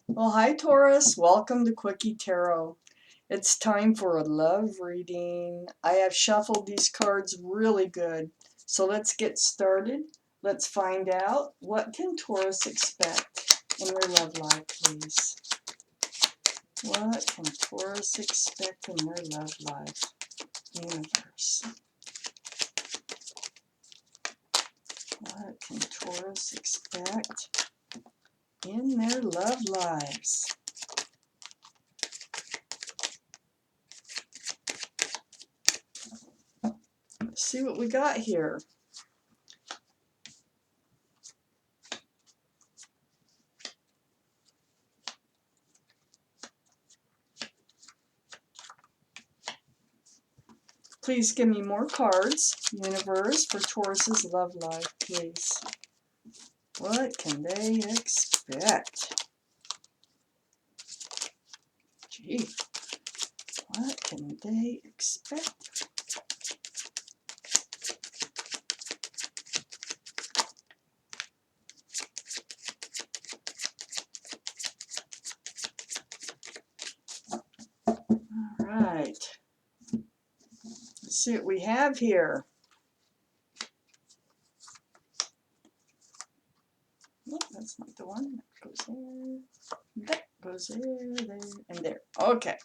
Well, hi Taurus, welcome to Quickie Tarot. It's time for a love reading. I have shuffled these cards really good. So let's get started. Let's find out what can Taurus expect in their love life, please. What can Taurus expect in their love life? Universe. What can Taurus expect in their love lives? Let's see what we got here. Please give me more cards, Universe, for Taurus's love life, please. What can they expect? Gee, what can they expect? All right. Let's see what we have here. Oh, that's not the one. That goes there. That goes there, and there. Okay.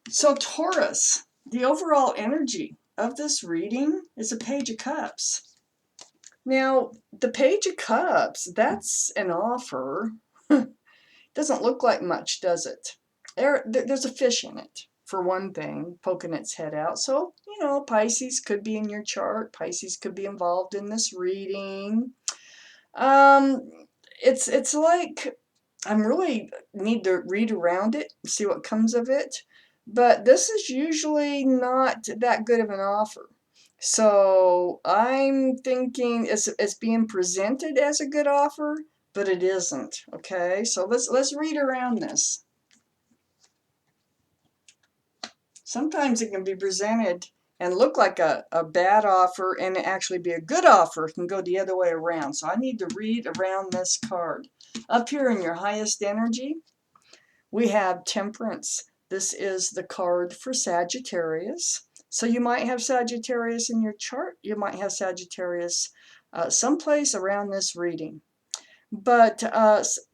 So Taurus, the overall energy of this reading is a Page of Cups. Now, the Page of Cups, that's an offer. Doesn't look like much, does it? There's a fish in it, for one thing, poking its head out. So, Pisces could be in your chart. Pisces could be involved in this reading. Um, it's like I really need to read around it, see what comes of it. But this is usually not that good of an offer. So I'm thinking it's being presented as a good offer, but it isn't. Okay, so let's read around this. Sometimes it can be presented and look like a bad offer and actually be a good offer. It can go the other way around. So I need to read around this card. Up here in your highest energy, we have Temperance. This is the card for Sagittarius. So you might have Sagittarius in your chart. You might have Sagittarius someplace around this reading. But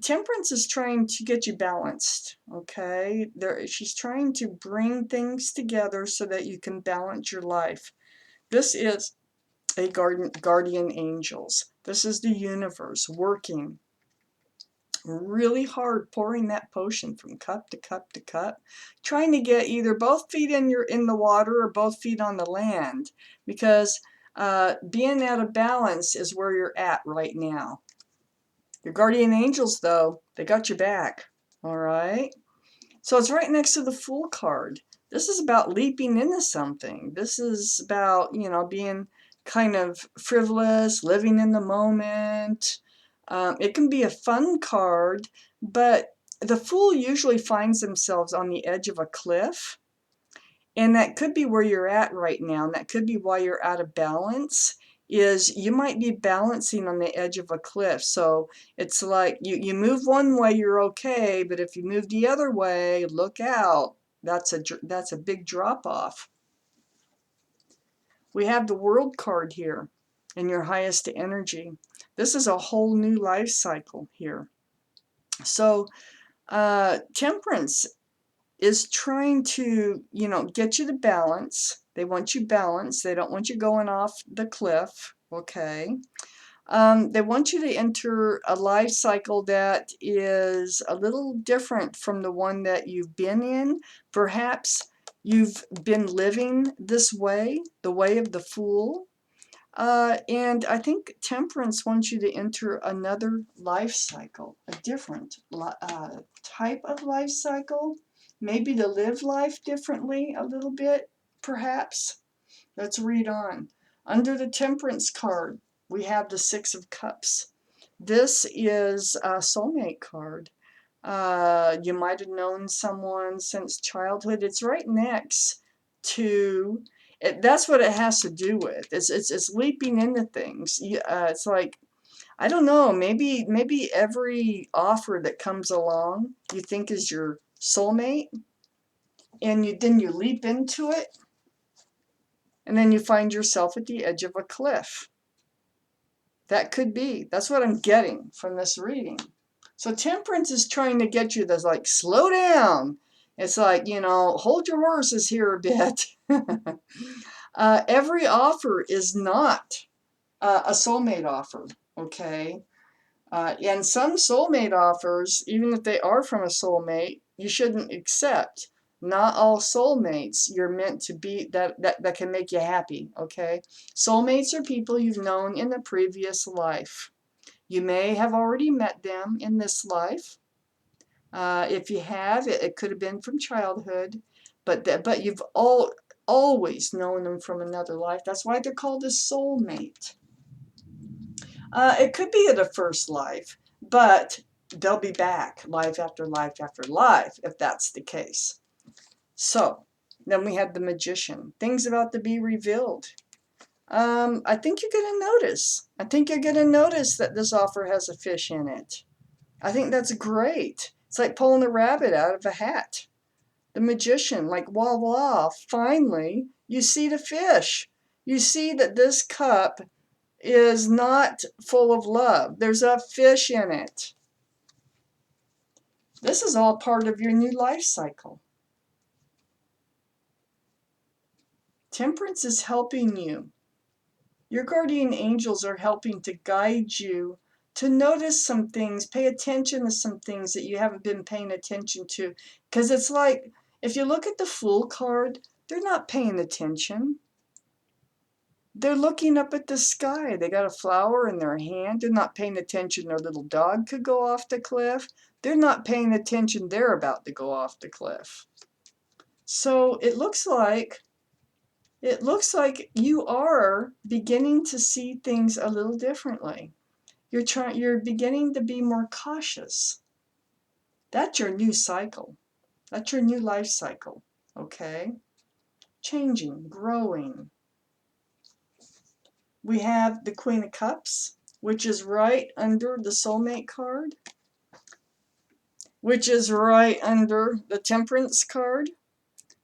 Temperance is trying to get you balanced, okay? She's trying to bring things together so that you can balance your life. This is a guardian angels. This is the universe working really hard, pouring that potion from cup to cup to cup, trying to get either both feet in the water or both feet on the land, because being out of balance is where you're at right now. Your guardian angels, though, they got your back, all right? So it's right next to the Fool card. This is about leaping into something. This is about, being kind of frivolous, living in the moment. It can be a fun card, but the Fool usually finds themselves on the edge of a cliff. And that could be where you're at right now. And that could be why you're out of balance, is you might be balancing on the edge of a cliff. So it's like you move one way, you're okay. But if you move the other way, look out. That's a big drop off. We have the World card here in your highest energy. This is a whole new life cycle here. So Temperance is trying to, get you to balance. They want you balanced. They don't want you going off the cliff, okay? They want you to enter a life cycle that is a little different from the one that you've been in. Perhaps you've been living this way, the way of the Fool. And I think Temperance wants you to enter another life cycle, a different type of life cycle. Maybe to live life differently a little bit, perhaps. Let's read on. Under the Temperance card, we have the Six of Cups. This is a soulmate card. You might have known someone since childhood. It's right next to that's what it has to do with. It's leaping into things. It's like I don't know, maybe every offer that comes along you think is your soulmate, and then you leap into it, and then you find yourself at the edge of a cliff. That could be. That's what I'm getting from this reading. So Temperance is trying to get you to like slow down. It's like, hold your horses here a bit. Every offer is not a soulmate offer, okay? And some soulmate offers, even if they are from a soulmate, you shouldn't accept. Not all soulmates you're meant to be that can make you happy, okay? Soulmates are people you've known in the previous life. You may have already met them in this life. If you have, it could have been from childhood, but you've always known them from another life. That's why they're called a soulmate. It could be at a first life, but they'll be back life after life after life if that's the case. So then we have the Magician. Things about to be revealed. I think you're going to notice. I think you're going to notice that this offer has a fish in it. I think that's great. It's like pulling a rabbit out of a hat. The Magician, like wah wah, finally you see the fish. You see that this cup is not full of love. There's a fish in it. This is all part of your new life cycle. Temperance is helping you. Your guardian angels are helping to guide you to notice some things, pay attention to some things that you haven't been paying attention to. Because it's like, if you look at the Fool card, they're not paying attention. They're looking up at the sky. They got a flower in their hand. They're not paying attention their little dog could go off the cliff. They're not paying attention they're about to go off the cliff. So it looks like you are beginning to see things a little differently. You're beginning to be more cautious. That's your new cycle. That's your new life cycle. Okay? Changing, growing. We have the Queen of Cups, which is right under the Soulmate card, which is right under the Temperance card.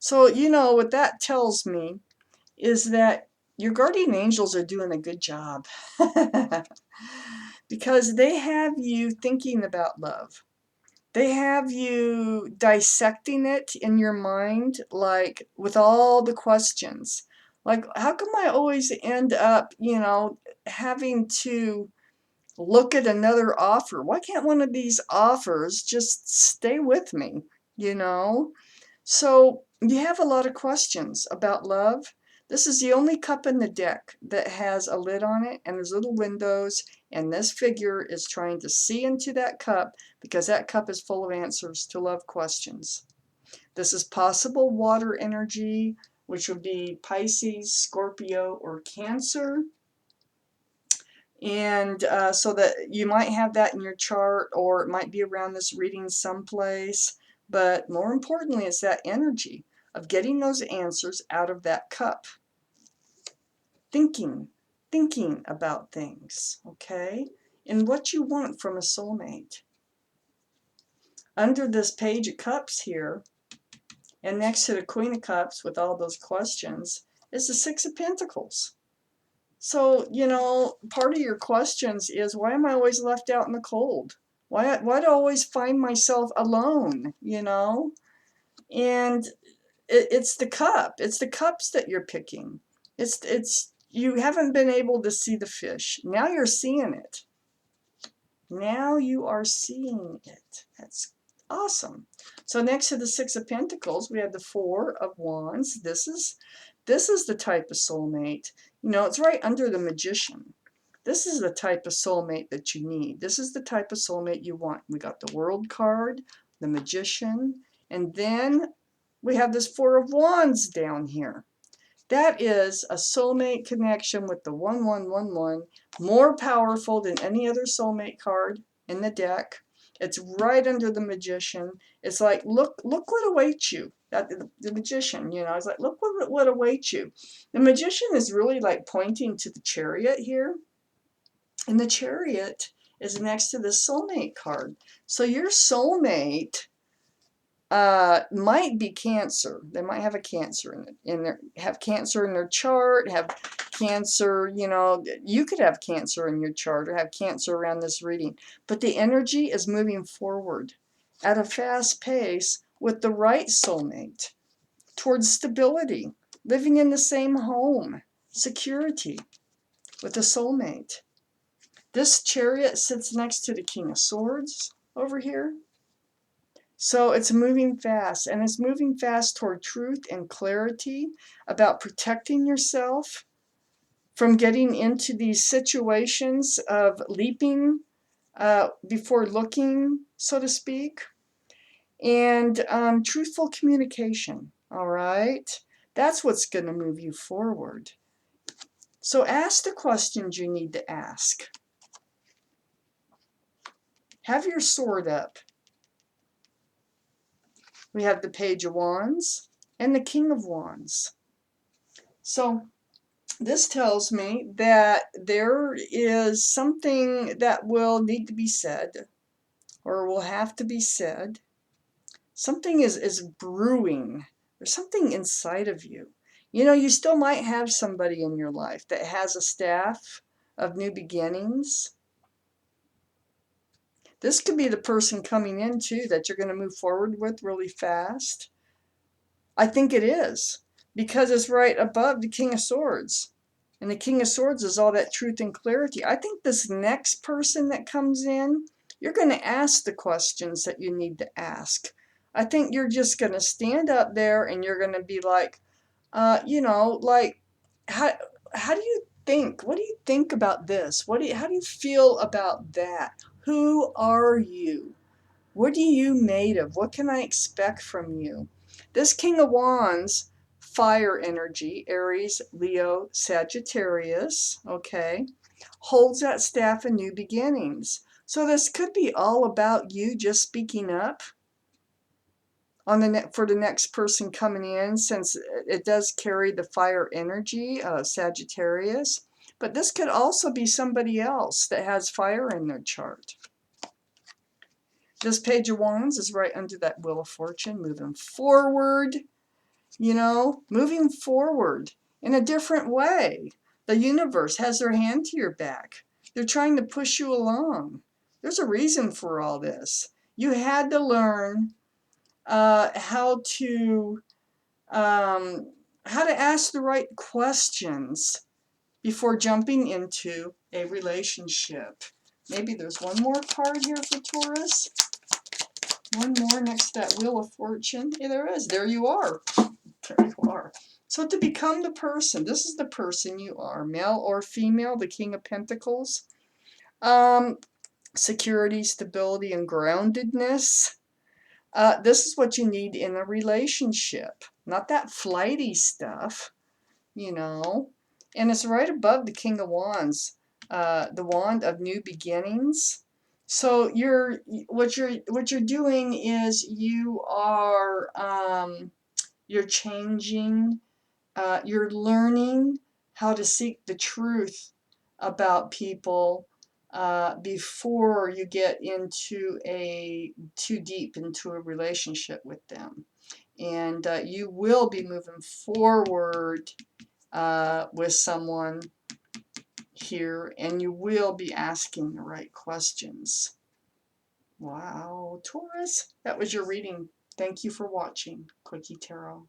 So, what that tells me is that your guardian angels are doing a good job because they have you thinking about love. They have you dissecting it in your mind, like with all the questions. Like, how come I always end up, having to look at another offer? Why can't one of these offers just stay with me, So you have a lot of questions about love. This is the only cup in the deck that has a lid on it, and there's little windows, and this figure is trying to see into that cup because that cup is full of answers to love questions. This is possible water energy, which would be Pisces, Scorpio, or Cancer. And so that you might have that in your chart, or it might be around this reading someplace. But more importantly, it's that energy of getting those answers out of that cup. Thinking about things, okay? And what you want from a soulmate. Under this Page of Cups here, and next to the Queen of Cups with all those questions, is the Six of Pentacles. So, part of your questions is, why am I always left out in the cold? Why do I always find myself alone, And it's the cup. It's the cups that you're picking. You haven't been able to see the fish. Now you're seeing it. Now you are seeing it. That's awesome. So next to the Six of Pentacles, we have the Four of Wands. This is the type of soulmate. It's right under the Magician. This is the type of soulmate that you need. This is the type of soulmate you want. We got the World card, the Magician, and then we have this Four of Wands down here. That is a soulmate connection with the 1111, more powerful than any other soulmate card in the deck. It's right under the Magician. It's like, look what awaits you. The Magician, it's like, look what awaits you. The Magician is really like pointing to the Chariot here. And the Chariot is next to the soulmate card. So your soulmate might be Cancer. They might have a Cancer have Cancer in their chart, have Cancer, you know, you could have Cancer in your chart or have Cancer around this reading. But the energy is moving forward at a fast pace with the right soulmate towards stability, living in the same home, security with a soulmate. This Chariot sits next to the King of Swords over here. So it's moving fast, and it's moving fast toward truth and clarity about protecting yourself from getting into these situations of leaping before looking, so to speak, and truthful communication. All right, that's what's going to move you forward. So ask the questions you need to ask. Have your sword up. We have the Page of Wands and the King of Wands. So this tells me that there is something that will need to be said or will have to be said. Something is brewing. There's something inside of you. You know, you still might have somebody in your life that has a staff of new beginnings. This could be the person coming in too that you're going to move forward with really fast. I think it is, because it's right above the King of Swords. And the King of Swords is all that truth and clarity. I think this next person that comes in, you're going to ask the questions that you need to ask. I think you're just going to stand up there and you're going to be like, you know, like, how do you think? What do you think about this? How do you feel about that? Who are you? What are you made of? What can I expect from you? This King of Wands, fire energy, Aries, Leo, Sagittarius, okay, holds that staff of new beginnings. So this could be all about you just speaking up on for the next person coming in, since it does carry the fire energy, Sagittarius. But this could also be somebody else that has fire in their chart. This Page of Wands is right under that Wheel of Fortune, moving forward, you know, moving forward in a different way. The universe has their hand to your back. They're trying to push you along. There's a reason for all this. You had to learn how to ask the right questions before jumping into a relationship. Maybe there's one more card here for Taurus. One more next to that Wheel of Fortune. Yeah, there is. There you are. There you are. So to become the person, this is the person you are, male or female, the King of Pentacles. Security, stability, and groundedness. This is what you need in a relationship. Not that flighty stuff, you know. And it's right above the King of Wands, the Wand of New Beginnings. So what you're doing is you're changing, you're learning how to seek the truth about people before you get into too deep into a relationship with them. And you will be moving forward with someone here, and you will be asking the right questions. Wow, Taurus, that was your reading. Thank you for watching Quickie Tarot.